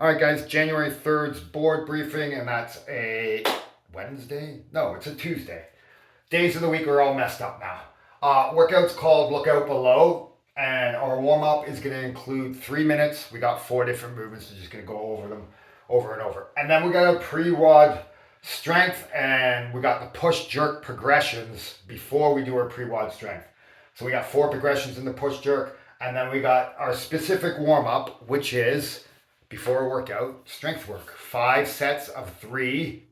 All right, guys, January 3rd's board briefing, and that's a Wednesday? No, it's a Tuesday. Days of the week are all messed up now. Workout's called Look Out Below, and our warm up is going to include 3 minutes. We got 4 different movements, so just going to go over them over and over. And then we got a pre-WOD strength, and we got the push jerk progressions before we do our pre-WOD strength. So we got 4 progressions in the push jerk, and then we got our specific warm up, which is before a workout, strength work. 5 sets of 3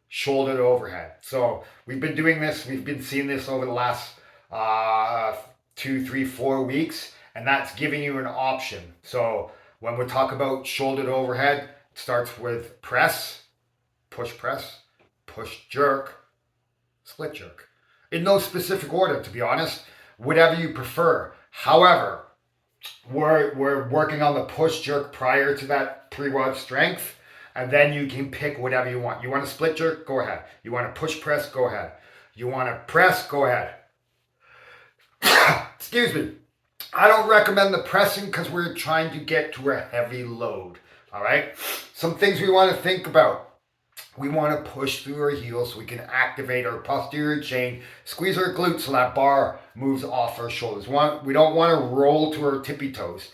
shoulder to overhead. So we've been doing this, we've been seeing this over the last 2, 3, 4 weeks, and that's giving you an option. So when we talk about shoulder to overhead, it starts with press, push, jerk, split jerk. In no specific order, to be honest, whatever you prefer. However, we're working on the push jerk prior to that pre-WOD strength, and then you can pick whatever you want. You want to split jerk? Go ahead. You want to push press? Go ahead. You want to press? Go ahead. Excuse me. I don't recommend the pressing because we're trying to get to a heavy load. All right. Some things we want to think about. We want to push through our heels so we can activate our posterior chain, squeeze our glutes so that bar moves off our shoulders. We don't want to roll to our tippy toes.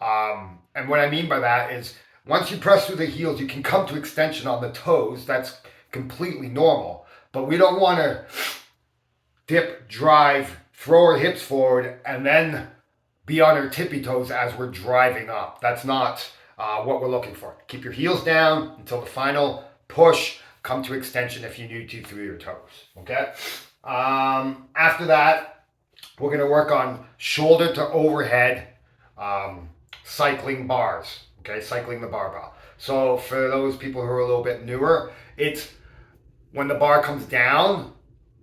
And what I mean by that is once you press through the heels, you can come to extension on the toes. That's completely normal. But we don't want to dip, drive, throw our hips forward, and then be on our tippy toes as we're driving up. That's not what we're looking for. Keep your heels down until the final push, come to extension if you need to through your toes, okay? After that, we're gonna work on shoulder to overhead cycling bars, okay? Cycling the barbell. So for those people who are a little bit newer, it's when the bar comes down,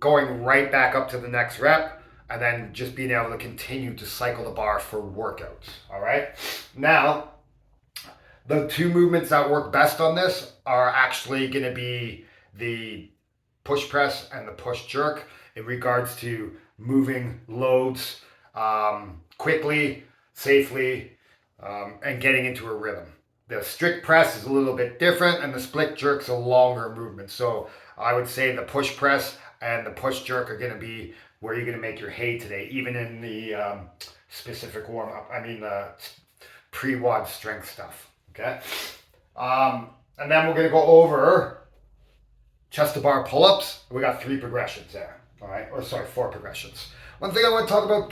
going right back up to the next rep, and then just being able to continue to cycle the bar for workouts, all right? Now, the 2 movements that work best on this are actually going to be the push press and the push jerk in regards to moving loads quickly, safely, and getting into a rhythm. The strict press is a little bit different, and the split jerk's a longer movement. So I would say the push press and the push jerk are going to be where you're going to make your hay today, even in the specific warm up. I mean, the pre-WOD strength stuff. Okay, and then we're going to go over chest to bar pull-ups. We got 3 progressions there. All right, or sorry, 4 progressions. One thing I want to talk about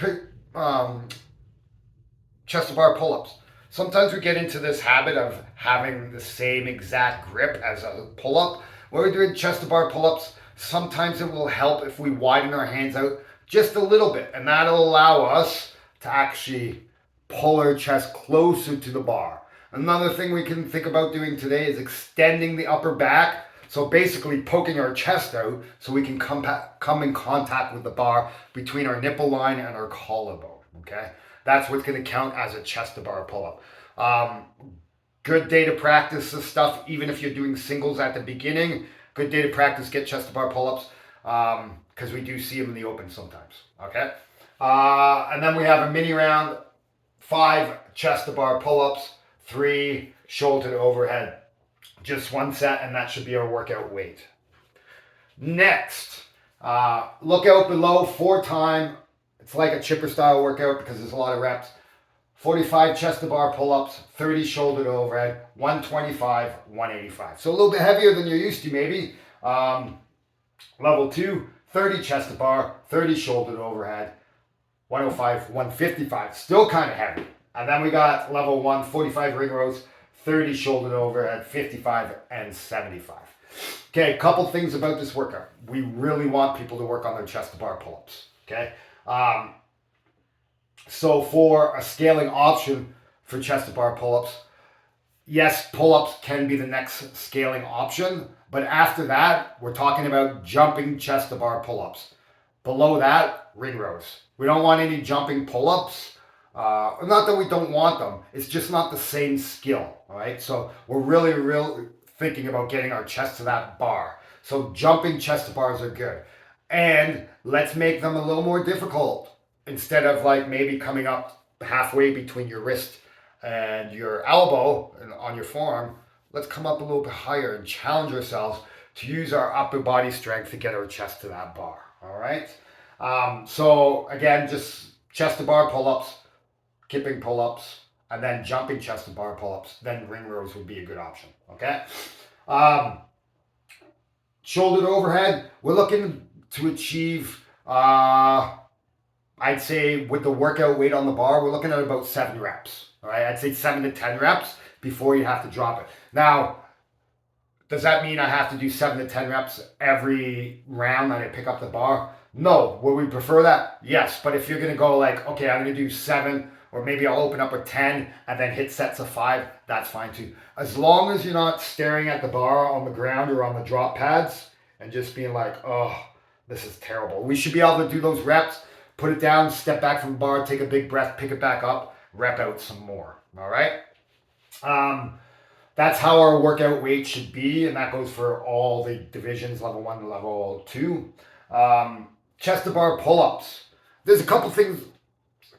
chest to bar pull-ups. Sometimes we get into this habit of having the same exact grip as a pull-up. When we're doing chest to bar pull-ups, sometimes it will help if we widen our hands out just a little bit, and that'll allow us to actually pull our chest closer to the bar. Another thing we can think about doing today is extending the upper back. So basically poking our chest out so we can come in contact with the bar between our nipple line and our collarbone, okay? That's what's gonna count as a chest to bar pull-up. Good day to practice this stuff, even if you're doing singles at the beginning. Good day to practice, get chest to bar pull-ups, because we do see them in the open sometimes, okay? And then we have a mini round, 5 chest to bar pull-ups, 3 shoulder to overhead. Just 1 set, and that should be our workout weight. Next, look out below 4 time. It's like a chipper style workout because there's a lot of reps. 45 chest to bar pull-ups, 30 shoulder to overhead, 125, 185. So a little bit heavier than you're used to maybe. Level 2, 30 chest to bar, 30 shoulder to overhead, 105, 155. Still kind of heavy. And then we got level 1, 45 ring rows, 30 shoulder to overhead, 55 and 75. Okay, a couple things about this workout. We really want people to work on their chest to bar pull-ups, okay? So for a scaling option for chest to bar pull-ups, yes, pull-ups can be the next scaling option, but after that, we're talking about jumping chest to bar pull-ups. Below that, ring rows. We don't want any jumping pull-ups. Not that we don't want them, it's just not the same skill, all right? So we're really thinking about getting our chest to that bar. So jumping chest to bars are good. And let's make them a little more difficult. Instead of like maybe coming up halfway between your wrist and your elbow on your forearm, let's come up a little bit higher and challenge ourselves to use our upper body strength to get our chest to that bar. All right. So again, just chest to bar pull-ups, kipping pull-ups, and then jumping chest to bar pull-ups. Then ring rows would be a good option. Okay. Shoulder to overhead, we're looking to achieve, I'd say with the workout weight on the bar, we're looking at about 7 reps. All right, I'd say 7 to 10 reps before you have to drop it. Now, does that mean I have to do 7 to 10 reps every round that I pick up the bar? No. Would we prefer that? Yes. But if you're going to go like, okay, I'm going to do 7, or maybe I'll open up with 10 and then hit sets of 5, that's fine too. As long as you're not staring at the bar on the ground or on the drop pads and just being like, oh, this is terrible. We should be able to do those reps, put it down, step back from the bar, take a big breath, pick it back up, rep out some more. All right. That's how our workout weight should be, and that goes for all the divisions, level 1 to level 2. Chest to bar pull-ups. There's a couple things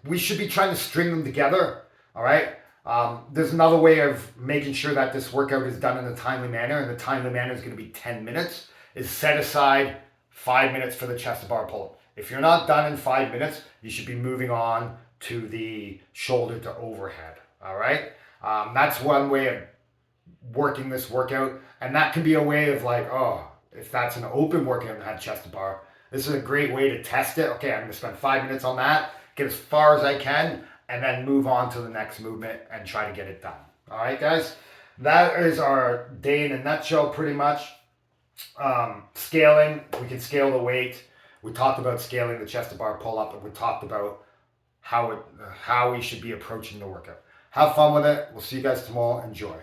we should be trying to string them together. All right. There's another way of making sure that this workout is done in a timely manner, and the timely manner is going to be 10 minutes. Is set aside 5 minutes for the chest to bar pull-up. If you're not done in 5 minutes, you should be moving on to the shoulder to overhead. All right. That's one way of working this workout, and that can be a way of like, oh, if that's an open workout and had chest to bar, this is a great way to test it. Okay, I'm going to spend 5 minutes on that, get as far as I can, and then move on to the next movement and try to get it done. All right, guys, that is our day in a nutshell, pretty much. Scaling, we can scale the weight. We talked about scaling the chest to bar pull up, and we talked about how we should be approaching the workout. Have fun with it. We'll see you guys tomorrow. Enjoy.